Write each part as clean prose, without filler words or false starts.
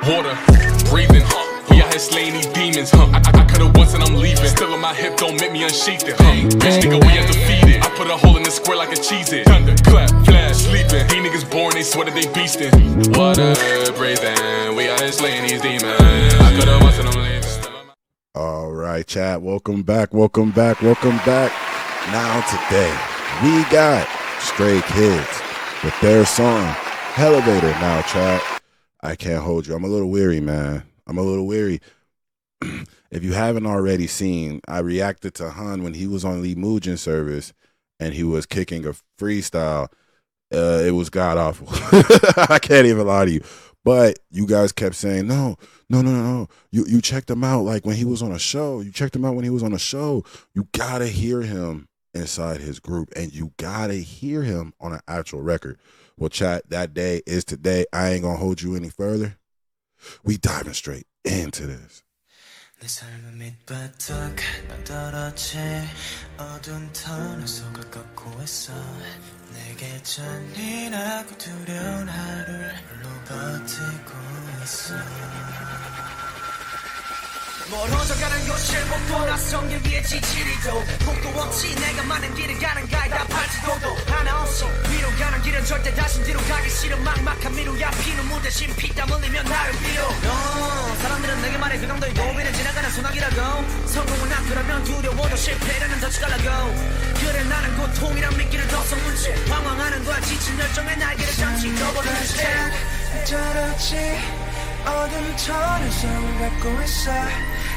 Water, breathing, we out here slaying these demons, I cut it once and I'm leaving. Still on my hip, don't make me unsheath it, Bitch nigga, we undefeated. I put a hole in the square like a Cheez-It. Thunder, clap, flash, sleeping. These niggas born, they swear that they beastin'. Water, breathing, we out here slaying these demons. I cut it once and I'm leaving. All right, chat, welcome back. Now today, we got Stray Kids with their song, Hellevator. Now, chat, I can't hold you. I'm a little weary, man. If you haven't already seen, I reacted to Han when he was on Lee Mujin service and he was kicking a freestyle. It was god awful. I can't even lie to you. But you guys kept saying, no. You checked him out like when he was on a show. You gotta hear him inside his group, and you gotta hear him on an actual record. Well, chat, that day is today. I ain't gonna hold you any further. We diving straight into this. 내 삶은 밑바닥 떨어지 어두운 터널 속을 걷고 있어 내게 잔인하고 두려운 하루를 홀로 버티고 있어 멀어져가는 곳을 못 돌아선 길 위에 지지리도 목도 없이 내가 많은 길을 가는 가이다 팔찌도도 하나 없이 위로 가는 길은 절대 다시 뒤로 가기 싫은 막막한 미루야 피눈물 대신 피땀 흘리며 나를 빌어 사람들은 내게 말해 그 정도의 고비는 지나가는 소나기라고 성공은 안 그러면 두려워도 실패라는 덫이 갈라고 그래 나는 고통이란 미끼를 더 섞은 채 방황하는 거야 지친 열정의 날개를 잠시 떠버리는 채 떨어지 어둠 터널 속을 걷고 있어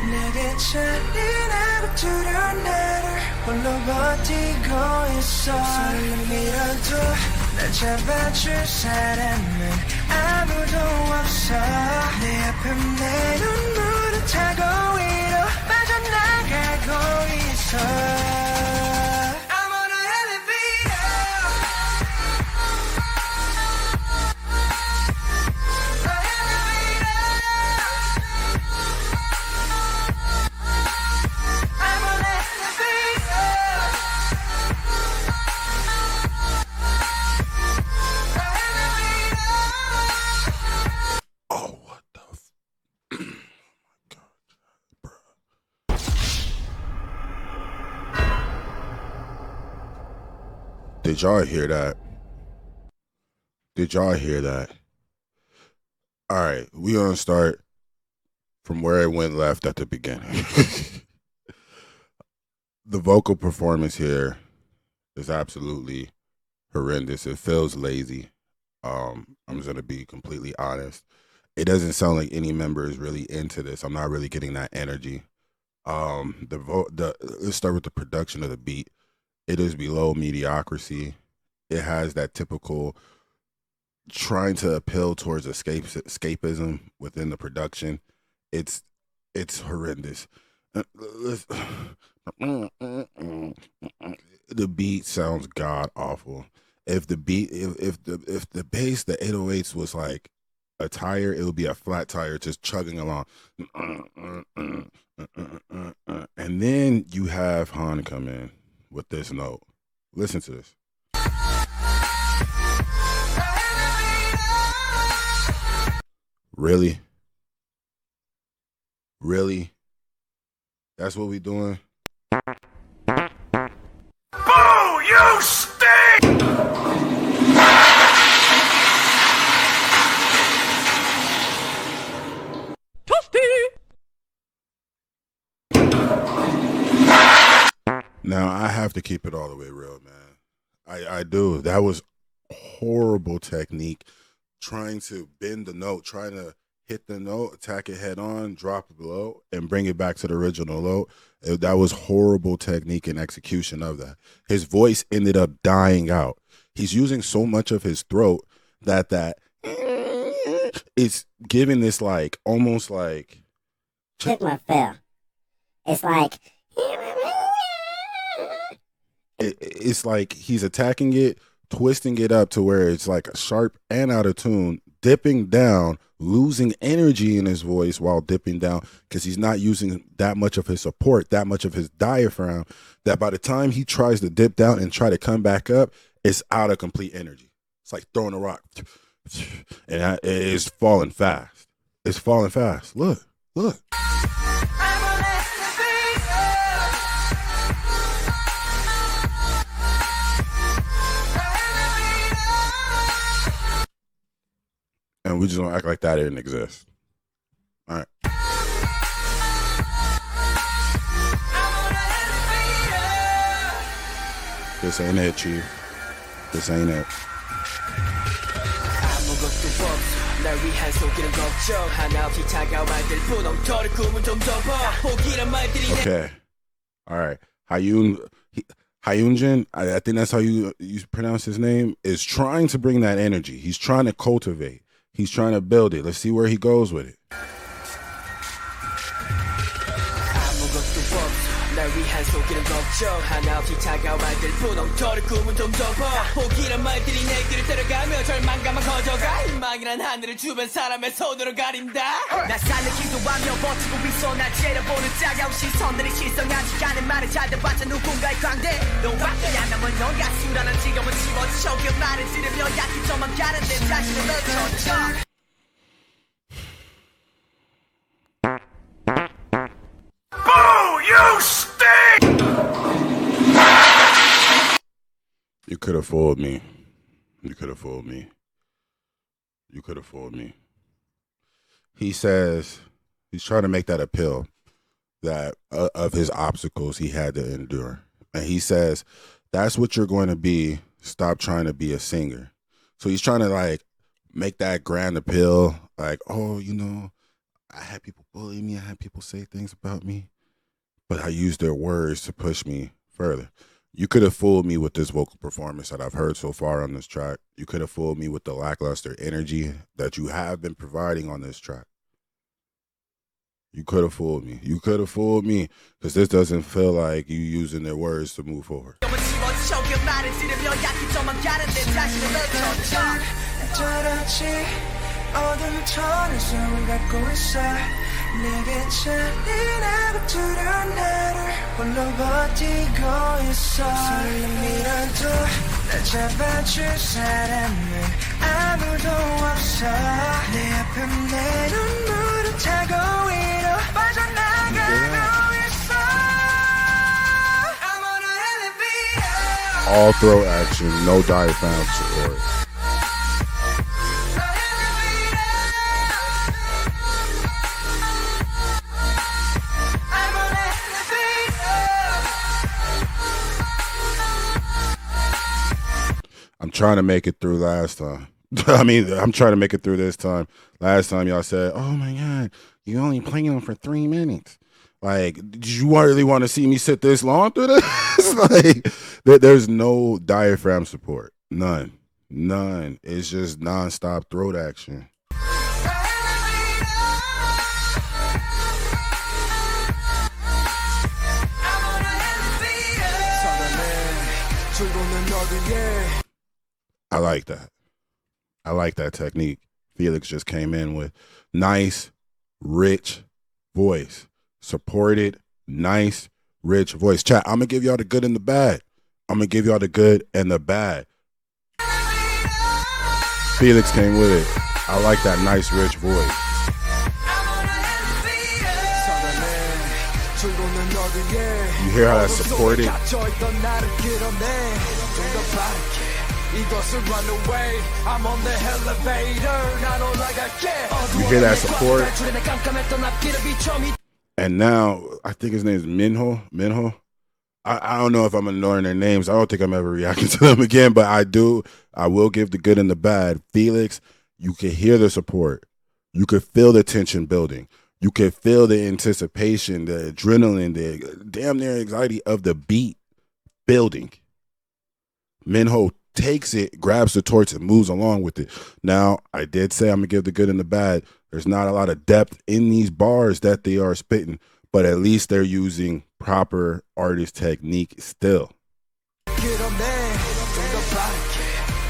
내게 잔인하고 두려운 나를 홀로 버티고 있어 손을 밀어도 날 잡아줄 사람은 아무도 없어 내 앞에 내 눈물을 타고 위로 빠져나가고 있어 Did y'all hear that? All right, we're going to start from where it went left at the beginning. The vocal performance here is absolutely horrendous. It feels lazy. I'm just going to be completely honest. It doesn't sound like any member is really into this. I'm not really getting that energy. Let's start with the production of the beat. It is below mediocrity. It has that typical trying to appeal towards escapism within the production. It's horrendous. The beat sounds god awful. If the bass, the 808s was like a tire, it would be a flat tire just chugging along. And then you have Han come in with this note. Listen to this. Really? That's what we doing? Boo! You stink! Now, I have to keep it all the way real, man. I do. That was horrible technique. Trying to bend the note, trying to hit the note, attack it head on, drop it below, and bring it back to the original note. That was horrible technique and execution of that. His voice ended up dying out. He's using so much of his throat that it's giving this like, almost like... Chipmunk fell. It's like... It's like he's attacking it, twisting it up to where it's like sharp and out of tune, dipping down, losing energy in his voice while dipping down because he's not using that much of his support, that much of his diaphragm, that by the time he tries to dip down and try to come back up, it's out of complete energy. It's like throwing a rock and it is falling fast. It's falling fast. Look. And we just don't act like that didn't exist. All right. This ain't it, Chief. This ain't it. Okay. All right. Hyunjin, I think that's how you pronounce his name, is trying to bring that energy. He's trying to cultivate. He's trying to build it. Let's see where he goes with it. Boo! You stink! You could have fooled me. You could have fooled me. You could have fooled me. He says he's trying to make that appeal that of his obstacles he had to endure. And he says, that's what you're going to be. Stop trying to be a singer. So he's trying to like make that grand appeal. Like, oh, you know, I had people bully me. I had people say things about me. But I used their words to push me further. You could have fooled me with this vocal performance that I've heard so far on this track. You could have fooled me with the lackluster energy that you have been providing on this track. You could have fooled me. You could have fooled me because this doesn't feel like you using their words to move forward. 내게 잔인하고 두려운 나를 홀로 버티고 있어 설렘이라도 날 잡아줄 사람은 아무도 없어 내 앞에 내 눈물을 타고 위로 빠져나가고 있어 I'm on a Hellevator. All throw action, no diaphragm support. I'm trying to make it through last time. I'm trying to make it through this time. Last time y'all said, oh my God, you only playing them for 3 minutes. Like, did you really want to see me sit this long through this? Like, there's no diaphragm support. None. It's just nonstop throat action. I like that. I like that technique. Felix just came in with nice, rich voice. Supported, nice, rich voice. Chat, I'm going to give y'all the good and the bad. Felix came with it. I like that nice, rich voice. You hear how that's supported? I'm on the Hellevator. You hear that support? And now, I think his name is Minho. I don't know if I'm going to learn their names. I don't think I'm ever reacting to them again, but I do. I will give the good and the bad. Felix, you can hear the support. You could feel the tension building. You could feel the anticipation, the adrenaline, the damn near anxiety of the beat building. Minho takes it, grabs the torch, and moves along with it. Now, I did say I'm going to give the good and the bad. There's not a lot of depth in these bars that they are spitting, but at least they're using proper artist technique still.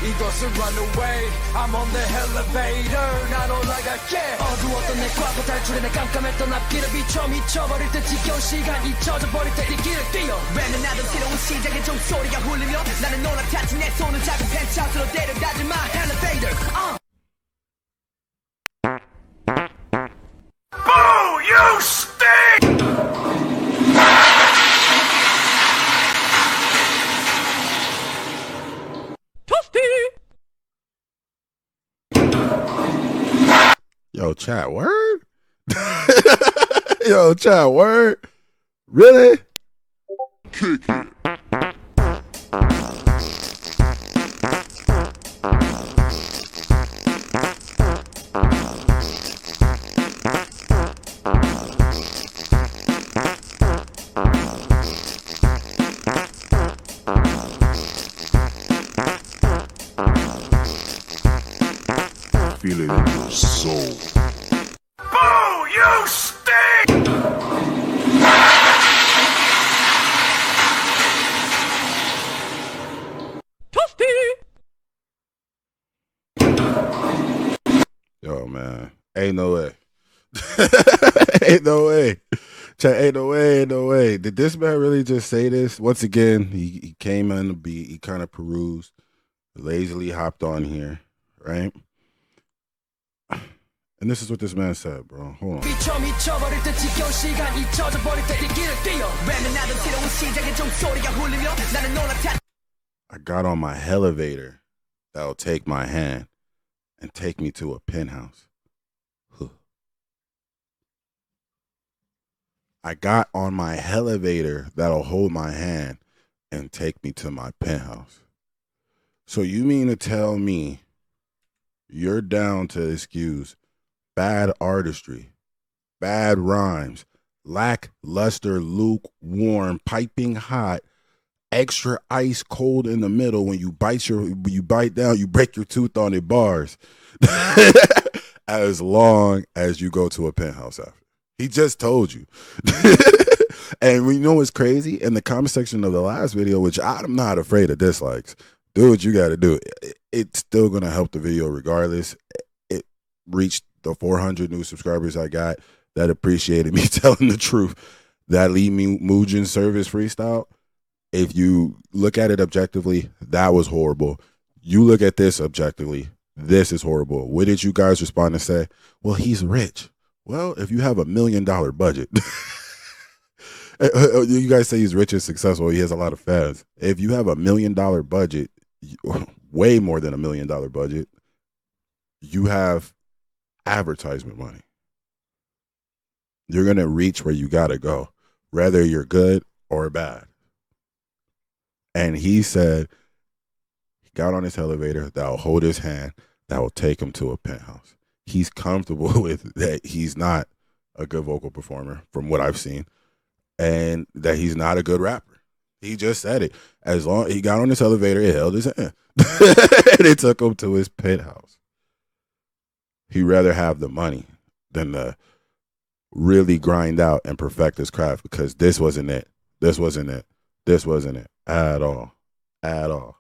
이것을 run away. I'm on the Hellevator. 난 올라갈게. 어두웠던 내 과거 탈출해 내 깜깜했던 앞길을 비춰 미쳐버릴 때 지겨운 시간 잊혀져버릴 때 이 길을 뛰어. 랩은 나도 새로운 시작에 종소리가 울리며 나는 올라탔지 내 손을 작은 펜트하우스로 데려다줄 my Hellevator. stink! Yo, chat, word? Yo, chat, word? Really? Feel it in your soul. Boo! You stink! Yo, man. Ain't no way. Ain't no way. Chat, ain't no way, ain't no way. Did this man really just say this? Once again, he came on the beat. He kind of perused, lazily hopped on here, right? And this is what this man said, bro. Hold on. I got on my Hellevator that'll take my hand and take me to a penthouse. I got on my Hellevator that'll hold my hand and take me to my penthouse. So you mean to tell me you're down to excuse bad artistry, bad rhymes, lackluster, lukewarm, piping hot, extra ice cold in the middle when you bite down, you break your tooth on the bars. As long as you go to a penthouse after. He just told you. And we know what's crazy? In the comment section of the last video, which I'm not afraid of dislikes, do what you got to do. It's still going to help the video regardless. It reached the 400 new subscribers I got that appreciated me telling the truth. That Lee Mujin service freestyle, if you look at it objectively, that was horrible. You look at this objectively, this is horrible. What did you guys respond and say? Well, he's rich. Well, if you have $1 million budget, you guys say he's rich and successful. He has a lot of fans. If you have $1 million budget, way more than $1 million budget, you have advertisement money. You're going to reach where you got to go, whether you're good or bad. And he said he got on his Hellevator that will hold his hand, that will take him to a penthouse. He's comfortable with that he's not a good vocal performer from what I've seen, and that he's not a good rapper. He just said it. As long he got on his Hellevator, it held his hand. And it took him to his penthouse. He'd rather have the money than to really grind out and perfect his craft, because this wasn't it. This wasn't it. This wasn't it at all. At all.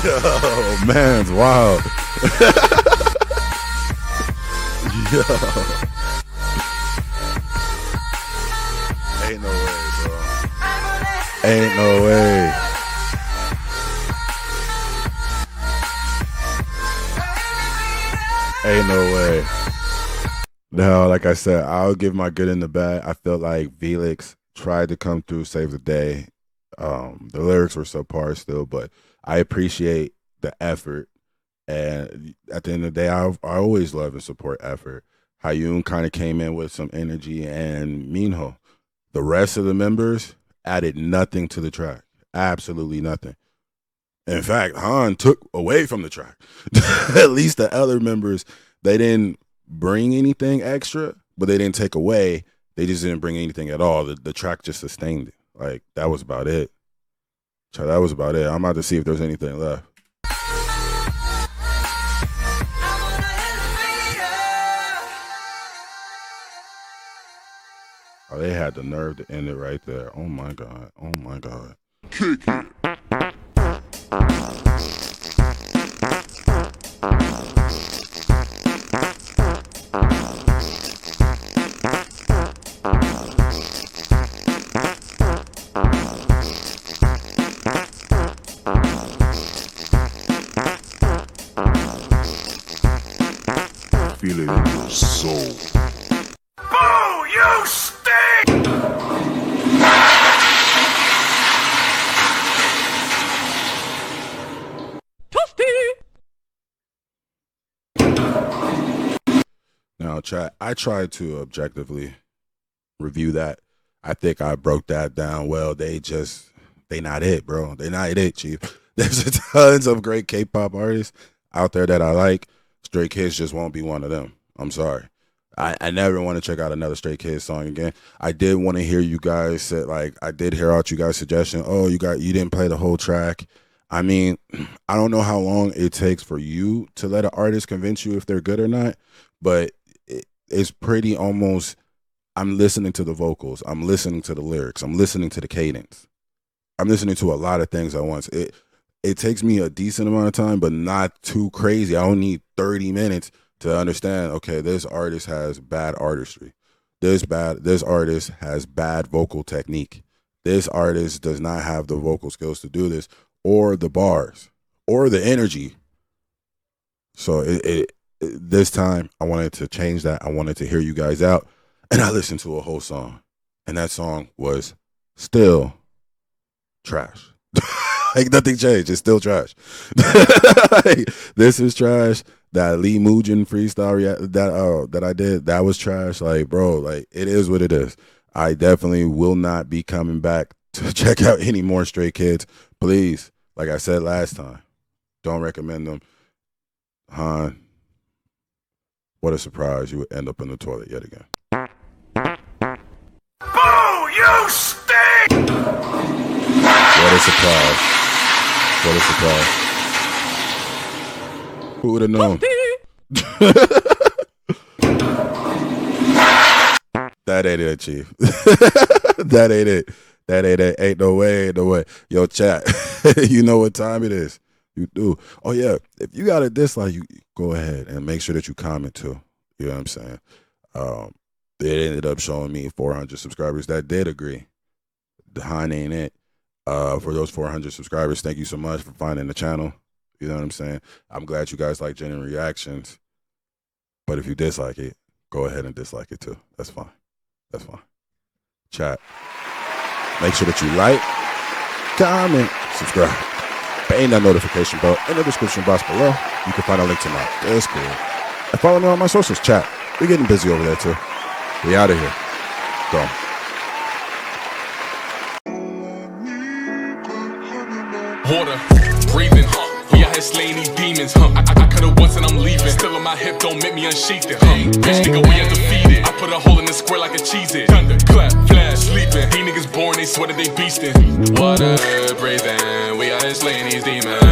Yo, man's wild. Yo. Ain't no way, bro. Ain't no way. Ain't no way. No, like I said, I'll give my good and the bad. I felt like Felix tried to come through, save the day. The lyrics were subpar still, but I appreciate the effort. And at the end of the day, I always love and support effort. Hayun kind of came in with some energy, and Minho. The rest of the members added nothing to the track. Absolutely nothing. In fact, Han took away from the track. At least the other members, they didn't bring anything extra, but they didn't take away. They just didn't bring anything at all. The track just sustained it. Like, that was about it. So that was about it. I'm about to see if there's anything left. Oh, they had the nerve to end it right there. Oh my God. Oh my God. Kick it. feel it in your soul. Boo! You stink! Now, chat, I tried to objectively review that. I think I broke that down well. They not it, bro. They not it, Chief. There's tons of great K-pop artists out there that I like. Stray Kids just won't be one of them. I'm sorry. I never want to check out another Stray Kids song again. I did want to hear you guys say, like, I did hear out you guys' suggestion. Oh, you didn't play the whole track. I mean, I don't know how long it takes for you to let an artist convince you if they're good or not, but it's pretty almost, I'm listening to the vocals. I'm listening to the lyrics. I'm listening to the cadence. I'm listening to a lot of things at once. It takes me a decent amount of time, but not too crazy. I don't need 30 minutes to understand, okay, this artist has bad artistry. This artist has bad vocal technique. This artist does not have the vocal skills to do this, or the bars, or the energy. So this time, I wanted to change that. I wanted to hear you guys out, and I listened to a whole song, and that song was still trash. Like, nothing changed. It's still trash. Like, this is trash. That Lee Mujin freestyle that I did, that was trash. Like, bro, like, it is what it is. I definitely will not be coming back to check out any more Stray Kids. Please, like I said last time, don't recommend them. Han, what a surprise. You would end up in the toilet yet again. Boo! You stink! What a surprise. What a surprise. Who would have known? That ain't it, Chief. That ain't it. That ain't it. Ain't no way, ain't no way. Yo, chat, you know what time it is. You do. Oh, yeah. If you got a dislike, you go ahead and make sure that you comment, too. You know what I'm saying? It ended up showing me 400 subscribers that did agree. The Han ain't it. For those 400 subscribers, thank you so much for finding the channel. You know what I'm saying? I'm glad you guys like genuine reactions. But if you dislike it, go ahead and dislike it, too. That's fine. That's fine. Chat. Make sure that you like, comment, subscribe. Bang that notification bell in the description box below. You can find a link to my Discord. And follow me on my socials, chat. We're getting busy over there, too. We out of here. Go. Water, breathing, we out here slaying these demons, I cut it once and I'm leaving. Still on my hip, don't make me unsheath it, Bitch nigga, we undefeated. I put a hole in the square like a Cheez-It. Thunder, clap, flash, sleeping. These niggas born, they swear that they beastin'. Water, breathing, we out here slaying these demons.